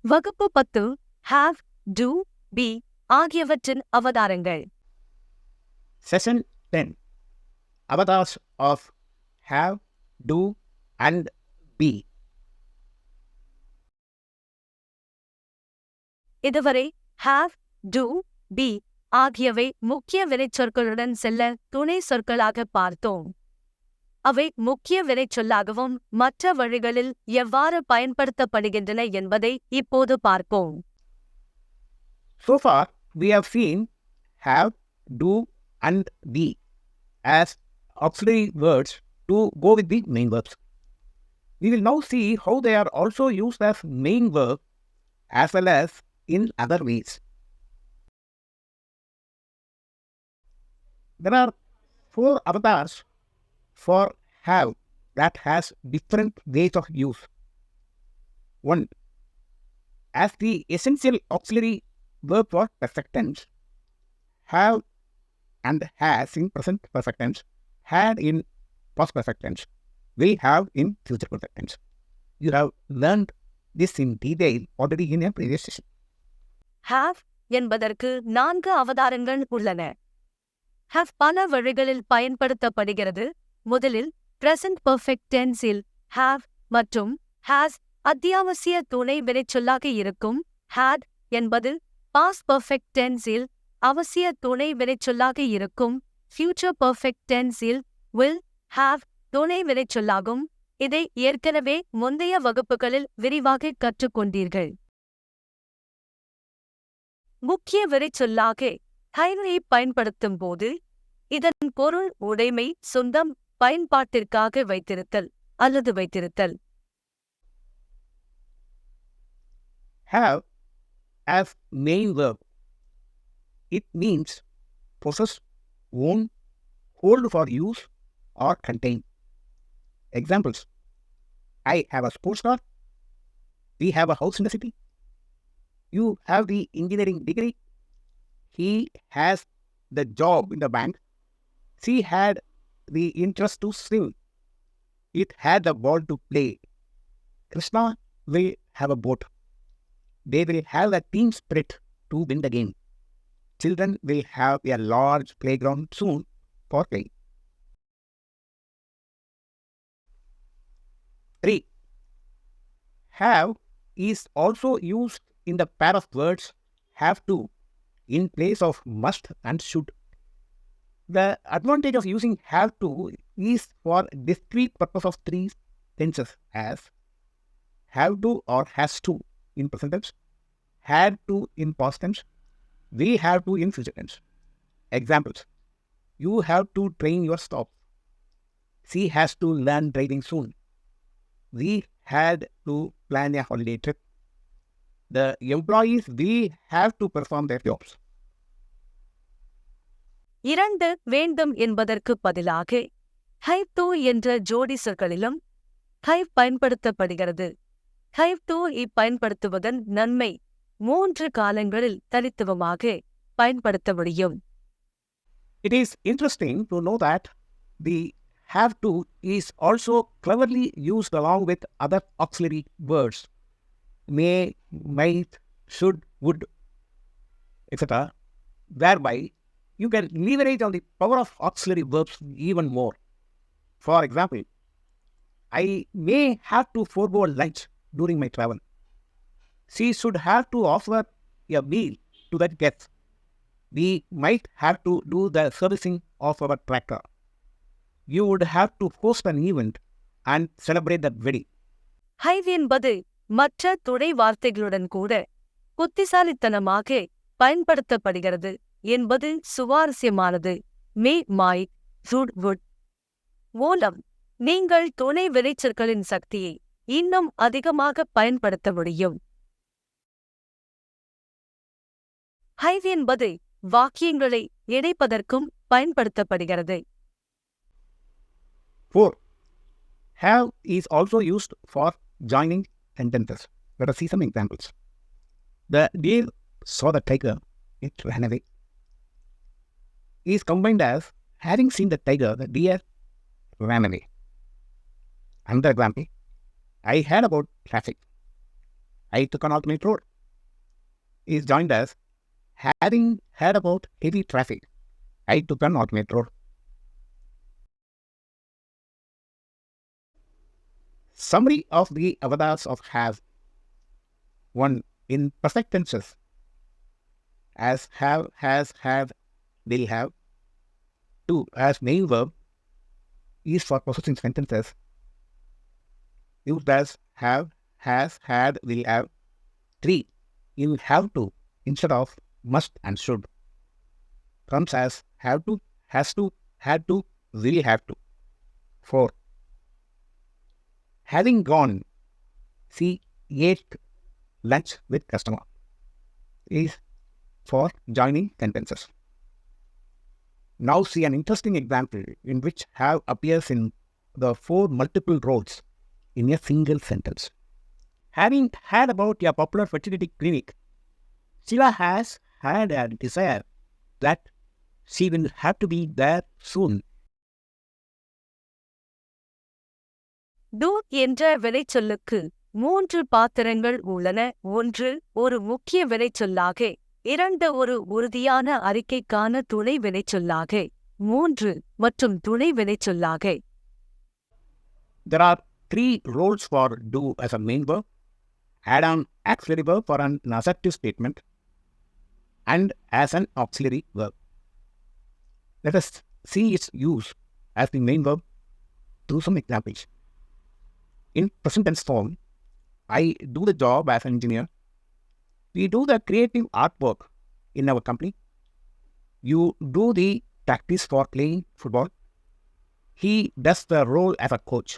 வகுப்பு 10 have, do, be ஆகியவற்றின் அவதாரங்கள். Session 10. Avatars of have, do, and be. இதுவரை have, do, be ஆகியவை முக்கிய வினைச்சொற்களுடன் செல்ல துணை சொற்களாக பார்த்தோம். அவை முக்கிய வினைச்சொல்லாகவும் மற்ற வழிகளில் எவ்வாறு பயன்படுத்தப்படுகின்றன என்பதை இப்போது பார்ப்போம். So far, we have seen have, do, and be as auxiliary words to go with the main verbs. We will now see how they are also used as main verb as well as in other ways. There are 4 avatars for have that has different ways of use. 1. As the essential auxiliary verb for perfect tense, have and has in present perfect tense, had in past perfect tense, will have in future perfect tense. You have learned this in detail already in a previous session. have என்பதற்கு 4 அவதாரங்கள் உள்ளன. have பல வழிகளில் பயன்படுத்தப்படுகிறது. முதலில் present perfect tense-இல் have மற்றும் has அத்தியாவசிய துணை வினைச்சொல்லாக இருக்கும். had என்பது past perfect tense-இல் அவசிய துணை வினைச்சொல்லாக இருக்கும். future perfect tense-இல் will, have துணை வினைச்சொல்லாகும். இதை ஏற்கனவே முந்தைய வகுப்புகளில் விரிவாக கற்றுக்கொண்டீர்கள். முக்கிய வினைச்சொல்லாக have-ஐ பயன்படுத்தும் போது இதன் பொருள் உடைமை, சொந்தம், பயன்பாட்டிற்காக வைத்திருத்தல் அல்லது வைத்திருத்தல். Have as main verb. It means possess, own, hold for use, or contain. Examples: I have a sports car. We have a house in the city. You have the engineering degree. He has the job in the bank. She had the interest to swim. It had the ball to play. Krishna will have a boat. They will have a team spirit to win the game. Children will have a large playground soon for play. 3. Have is also used in the pair of words have to in place of must and should. The advantage of using have to is for discrete purpose of 3 tenses as have to or has to in present tense, had to in past tense, we have to in future tense. Examples: you have to train your stop. She has to learn driving soon. We had to plan a holiday trip. The employees will have to perform their jobs. 2 வேண்டும் என்பதற்கு பதிலாக have to என்ற ஜோடி சொற்களிலும் have பயன்படுத்தப்படுகிறது. have to பயன்படுத்துவதன் நன்மை 3 காலங்களில் தனித்துவமாக பயன்படுத்த முடியும். It is interesting to know that the have to is also cleverly used along with other auxiliary words: may, might, should, would, etc. Thereby, you can leverage on the power of auxiliary verbs even more. For example, I may have to forego lunch during my travel. She should have to offer a meal to that guest. We might have to do the servicing of our tractor. You would have to host an event and celebrate the wedding. have என்பது மற்ற துணை வார்த்தைகளுடன் கூட புத்திசாலித்தனமாக பயன்படுத்தப்படுகிறது என்பது சுவாரஸ்யமானது. may, might, should, would மூலம் நீங்கள் துணை வினைச்சொற்களின் சக்தியை இன்னும் அதிகமாக பயன்படுத்த முடியும். have என்பது வாக்கியங்களை இணைப்பதற்கும் பயன்படுத்தப்படுகிறது. 4. Have is also used for joining sentences. Let us see some examples. The deer saw the tiger. It ran away. Is combined as having seen the tiger, the deer ran away. Another example: I heard about traffic. I took an alternate road is joined as having heard about heavy traffic. I took an alternate road. Summary of the avatars of have. 1. In perfect tenses. As have, has, had, will have. 2. As main verb is for possessing sentences used as have, has, had, will have. 3. In have to instead of must and should. Comes as have to, has to, had to, will have to. 4. Having gone, see, ate lunch with customer is for joining sentences. Now see an interesting example in which have appears in the 4 multiple roles in a single sentence. Having heard about a popular fertility clinic, Sheila has had a desire that she will have to be there soon. do என்ற வினைச்சொல்லுக்கு 3 பாத்திரங்கள் உள்ளன. 1 ஒரு முக்கிய வினைச்சொல்லாக, 2 ஒரு உறுதியான அறிக்கைக்கான துணை வினைச்சொல்லாக, 3 மற்றும் துணை வினைச்சொல்லாக. There are 3 roles for do as a main verb, add an auxiliary verb for an assertive statement, and as an auxiliary verb. Let us see its use as the main verb through some examples. In present tense form, I do the job as an engineer. We do the creative artwork in our company. You do the practice for playing football. He does the role as a coach.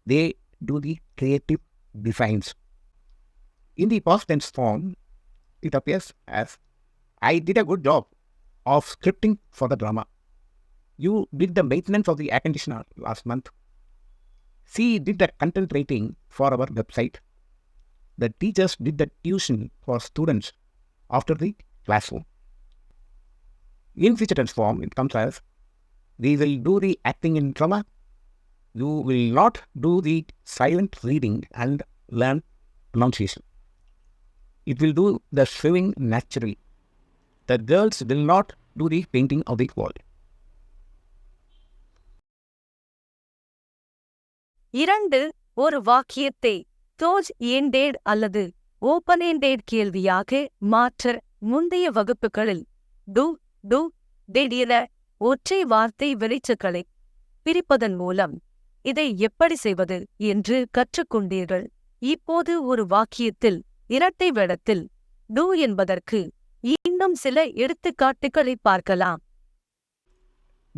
They do the creative designs. In the past tense form, it appears as I did a good job of scripting for the drama. You did the maintenance of the air conditioner last month. She did the content writing for our website. The teachers did the tuition for students after the classroom. In future tense form, it comes as we will do the acting in drama. You will not do the silent reading and learn pronunciation. It will do the swimming naturally. The girls will not do the painting of the wall. 2 ஒரு வாக்கியத்தை close-ended அல்லது open-ended கேள்வியாக மாற்ற முந்தைய வகுப்புகளில் do, did என ஒற்றை வார்த்தை வினைச்சொற்களை பிரிப்பதன் மூலம் இதை எப்படி செய்வது என்று கற்றுக்கொண்டீர்கள். இப்போது ஒரு வாக்கியத்தில் இரட்டை வேடத்தில் do என்பதற்கு இன்னும் சில எடுத்துக்காட்டுகளை பார்க்கலாம்.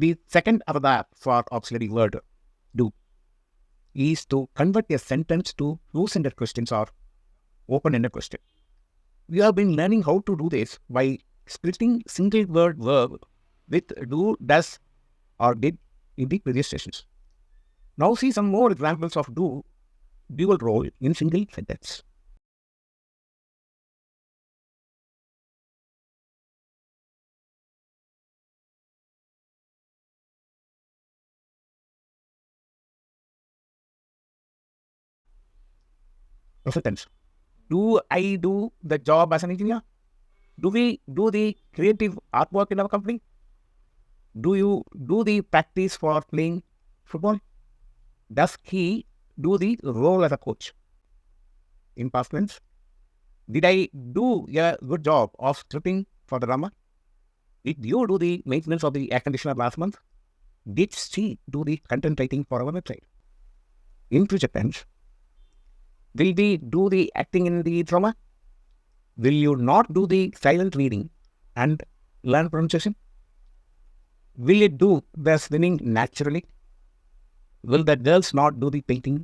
The second avatar for auxiliary word do is to convert a sentence to close-ended questions or open-ended question. We have been learning how to do this by splitting single word verb with do, does or did in the previous sessions. Now see some more examples of do dual role in single sentence. Present tense. Do I do the job as an engineer? Do we do the creative artwork in our company? Do you do the practice for playing football? Does he do the role as a coach? In past tense, did I do a good job of scripting for the drama? Did you do the maintenance of the air conditioner last month? Did she do the content writing for our website? In future tense, will we do the acting in the drama? Will you not do the silent reading and learn pronunciation? Will you do the swimming naturally? Will the girls not do the painting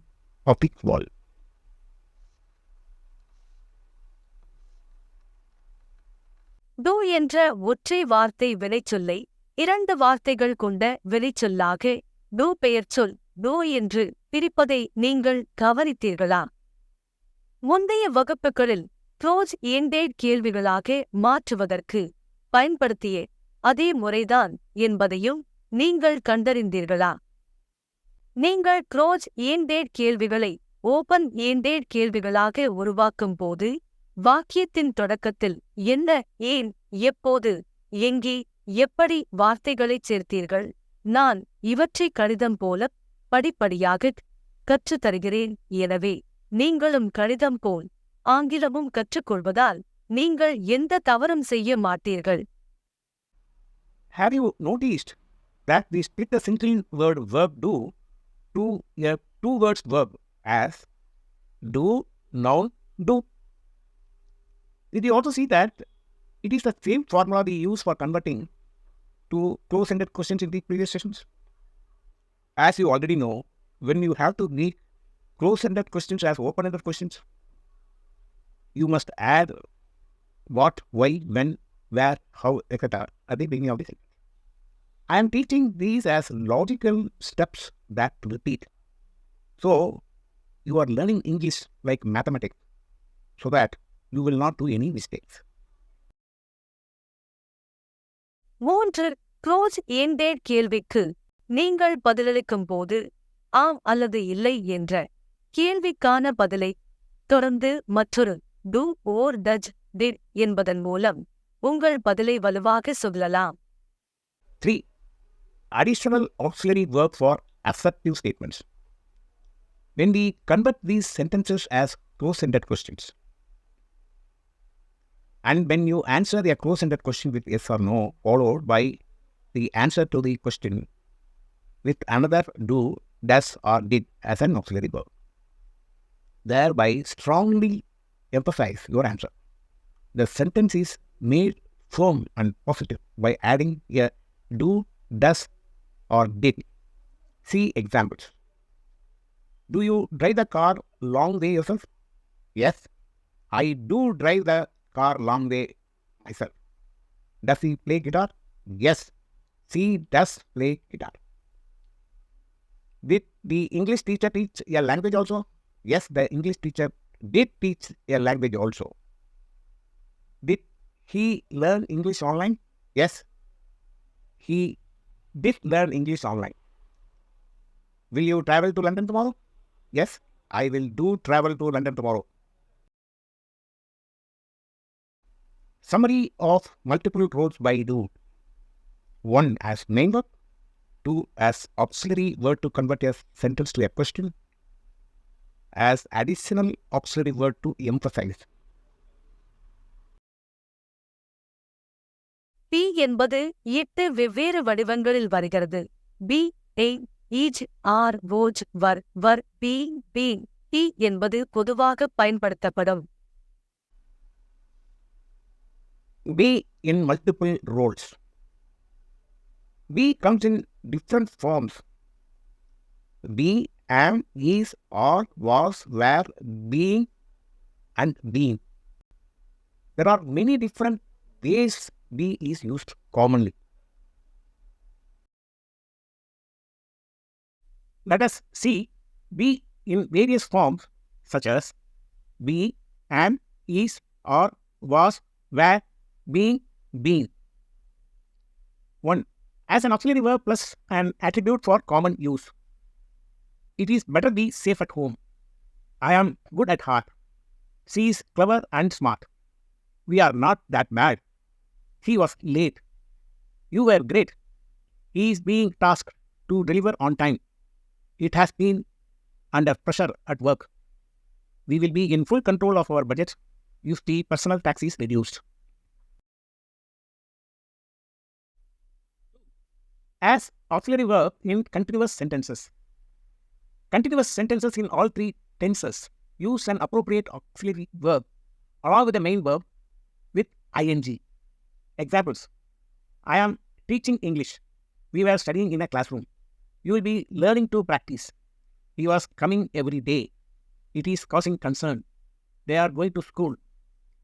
of the wall? do என்ற ஒற்றை வார்த்தை வினைச்சொல்லை 2 வார்த்தைகள் கொண்ட வினைச்சொல்லாக do பெயர்ச்சொல் do என்று பிரிப்பதை நீங்கள் கவனித்தீர்களா? முந்தைய வகுப்புகளில் close-ended கேள்விகளாக மாற்றுவதற்கு பயன்படுத்திய அதே முறைதான் என்பதையும் நீங்கள் கண்டறிந்தீர்களா? நீங்கள் close-ended கேள்விகளை ஓபன் ஏண்டட் கேள்விகளாக உருவாக்கும் போது வாக்கியத்தின் தொடக்கத்தில் என்ன, ஏன், எப்போது, எங்கே, எப்படி வார்த்தைகளைச் சேர்த்தீர்கள்? நான் இவற்றை கணிதம் போல படிப்படியாகக் கற்றுத் தருகிறேன். எனவே நீங்களும் கணிதம் போல் ஆங்கிலமும் கற்றுக்கொள்வதால் நீங்கள் எந்த தவறும் செய்ய மாட்டீர்கள். Have you noticed that we split the single word verb do to a two words verb as do, noun, do? Did you also see that it is the same formula we use for converting to close-ended questions in the previous sessions? As you already know, when you have to make close-ended questions as open-ended questions, you must add what, why, when, where, how, etc. at the beginning of the sentence. I am teaching these as logical steps that repeat. So, you are learning English like mathematics so that you will not do any mistakes. 3. Close ஏண்டட் கேள்விக்கு நீங்கள் பதிலளிக்கும் போது ஆம் அல்லது இல்லை என்ற கேள்விக்கான பதிலை தொடர்ந்து மற்றொரு do or does, did என்பதன் மூலம் உங்கள் பதிலை வலுவாக சொல்லலாம். 3. Additional auxiliary verb for assertive statements. When we convert these sentences as close-ended questions, and when you answer a close-ended question with yes or no, followed by the answer to the question with another do, does, or did as an auxiliary verb, thereby strongly emphasize your answer. The sentence is made firm and positive by adding a do, does, or did. See examples. Do you drive the car long way yourself? Yes, I do drive the car long way myself. Does he play guitar? Yes, she does play guitar. Did the English teacher teach a language also? Yes, the English teacher did teach a language also. Did he learn English online? Yes, he did learn English online. Will you travel to London tomorrow? Yes, I will do travel to London tomorrow. Summary of multiple roles by do. 1 as main verb, 2 as auxiliary verb to convert a sentence to a question, as additional auxiliary verb to emphasize. Be என்பது 8 வெவ்வேறு வடிவங்களில் வருகிறது. Be, am, is, are, was, were, being. Do என்பது பொதுவாக பயன்படுத்தப்படும். Be in multiple roles. Be comes in different forms. Be, am, is, are, was, were, being, and being. There are many different ways be is used commonly. Let us see be in various forms such as be, am, is, are, was, were, being, been. 1. As an auxiliary verb plus an attribute for common use. It is better be safe at home. I am good at heart. She is clever and smart. We are not that bad. He was late. You were great. He is being tasked to deliver on time. It has been under pressure at work. We will be in full control of our budget if the personal tax is reduced. As auxiliary verb in continuous sentences. Continuous sentences in all 3 tenses use an appropriate auxiliary verb along with the main verb with ing. Examples. I am teaching English. We were studying in a classroom. You will be learning to practice. He was coming every day. It is causing concern. They are going to school.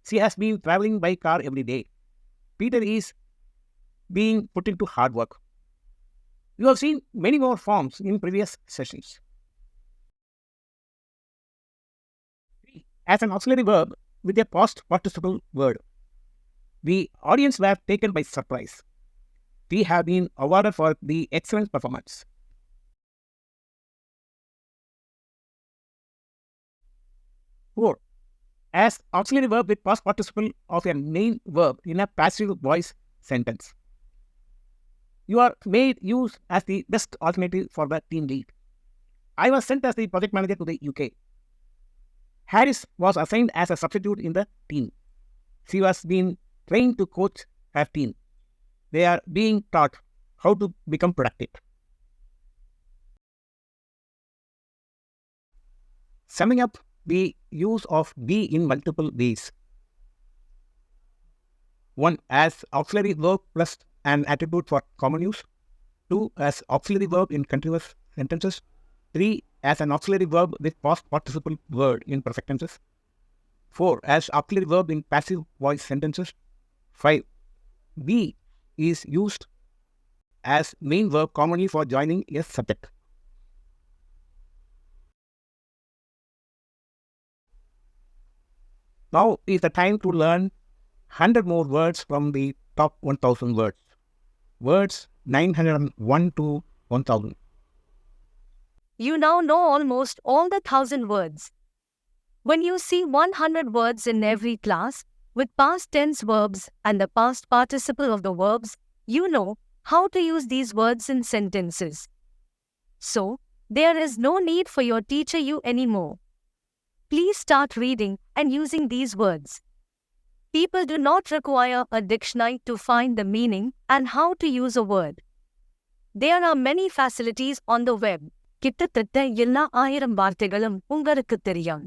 She has been traveling by car every day. Peter is being put into hard work. You have seen many more forms in previous sessions. As an auxiliary verb with a past participle word. The audience were taken by surprise. We have been awarded for the excellent performance. 4. As auxiliary verb with past participle of a main verb in a passive voice sentence. You are made use as the best alternative for the team lead. I was sent as the project manager to the UK. Harris was assigned as a substitute in the team. She was being trained to coach her team. They are being taught how to become productive. Summing up the use of be in multiple ways. 1. As auxiliary verb plus an attribute for common use. 2. As auxiliary verb in continuous sentences. 3. As an auxiliary verb with past participle word in perfect tenses. 4. As auxiliary verb in passive voice sentences. 5. Be is used as main verb commonly for joining a subject. Now is the time to learn 100 more words from the top 1000 words. Words 901 to 1000. You now know almost all the 1000 words. When you see 100 words in every class with past tense verbs and the past participle of the verbs, you know how to use these words in sentences. So, there is no need for your teacher you anymore. Please start reading and using these words. People do not require a dictionary to find the meaning and how to use a word. There are many facilities on the web. கிட்டத்தட்ட எல்லா 1000 வார்த்தைகளும் உங்களுக்கு தெரியும்.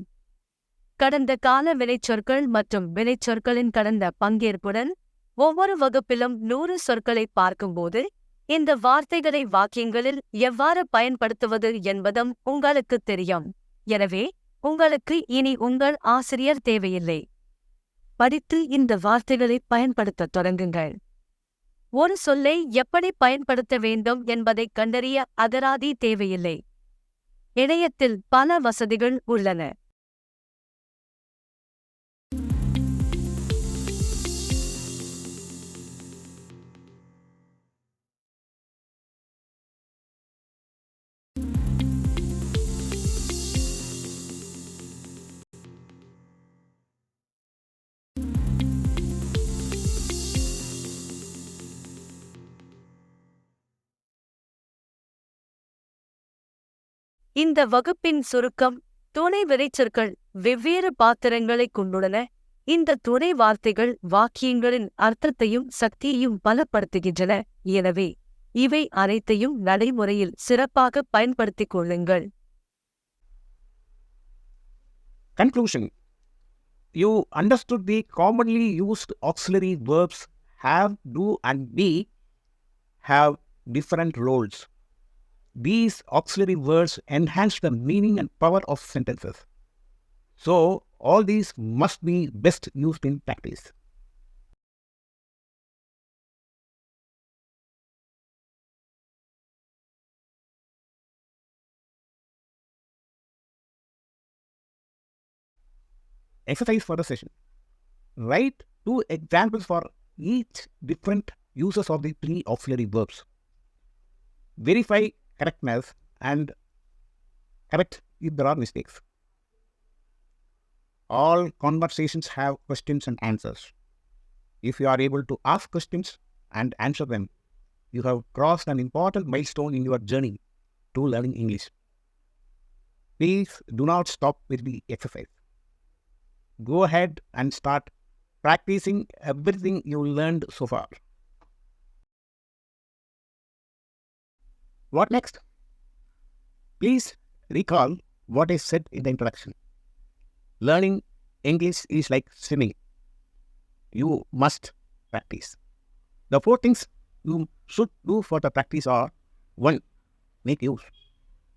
கடந்த கால வினைச்சொற்கள் மற்றும் வினைச்சொற்களின் கடந்த பங்கேற்புடன் ஒவ்வொரு வகுப்பிலும் 100 சொற்களை பார்க்கும்போது இந்த வார்த்தைகளை வாக்கியங்களில் எவ்வாறு பயன்படுத்துவது என்பதும் உங்களுக்கு தெரியும். எனவே உங்களுக்கு இனி உங்கள் ஆசிரியர் தேவையில்லை. படித்து இந்த வார்த்தைகளை பயன்படுத்தத் தொடங்குங்கள். ஒரு சொல்லை எப்படி பயன்படுத்த வேண்டும் என்பதைக் கண்டறிய அகராதி தேவையில்லை. இணையத்தில் பல வசதிகள் உள்ளன. இந்த வகுப்பின் சுருக்கம் துணை வினைச்சொற்கள் வெவ்வேறு பாத்திரங்களைக் கொண்டுள்ளன. இந்த துணை வார்த்தைகள் வாக்கியங்களின் அர்த்தத்தையும் சக்தியையும் பலப்படுத்துகின்றன. எனவே இவை அனைத்தையும் நடைமுறையில் சிறப்பாக பயன்படுத்திக் கொள்ளுங்கள். Conclusion. You understood the commonly used auxiliary verbs have, do and be have different roles. These auxiliary words enhance the meaning and power of sentences. So, all these must be best used in practice. Exercise for the session. Write 2 examples for each different uses of the 3 auxiliary verbs. Verify correctness and correct if there are mistakes. All conversations have questions and answers. If you are able to ask questions and answer them, you have crossed an important milestone in your journey to learning English. Please do not stop with the exercise. Go ahead and start practicing everything you learned so far. What next? Please recall what I said in the introduction. Learning English is like swimming. You must practice. The 4 things you should do for the practice are: 1. Make use.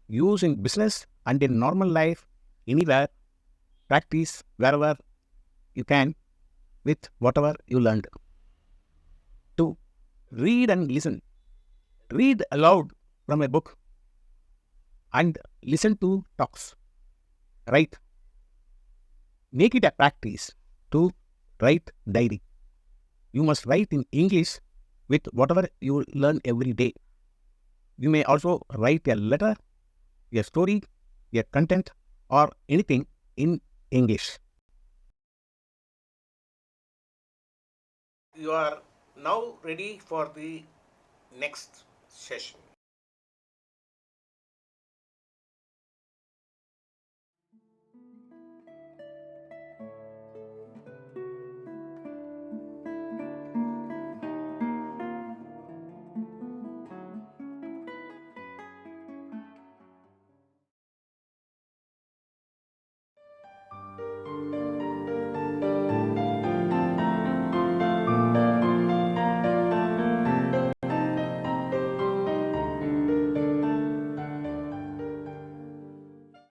Use in business and in normal life, anywhere. Practice wherever you can with whatever you learned. 2. Read and listen. Read aloud from a book and listen to talks. Write. Make it a practice to write diary. You must write in English with whatever you learn every day. You may also write a letter, a story, a content, or anything in English. You are now ready for the next session.